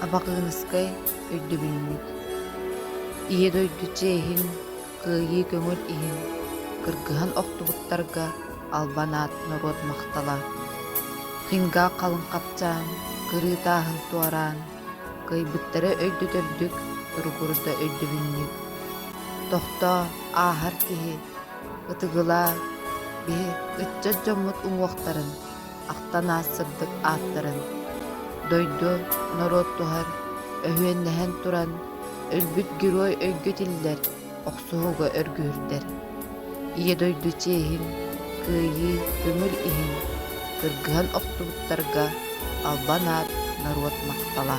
Абақығыныскай өйдүбүннүк. Ие дойду чейхин, кыйы көңүл иһин, кыргыһан охтубуттарга албанаат норот мактала. Хинга калын капчаан, кырыытааһын туараан, кыйбыттары өйдөтөрдүк, тургурда өйдүбүннүк. Тохто аахар киһи, ытыгылаа, биһи ытча дьоммут уҥуохтарын, ахтанаассырдык ааттарын. Дойду норот тухар, өһүөннэһэн туран, өлбүт гүрүой өйгөтиллэр, охсуһуга өргүһүрдэр. Ие дойду чейхин, кыйы көңүл иһин, кыргыһан охтубуттарга албанаат наруот мактала.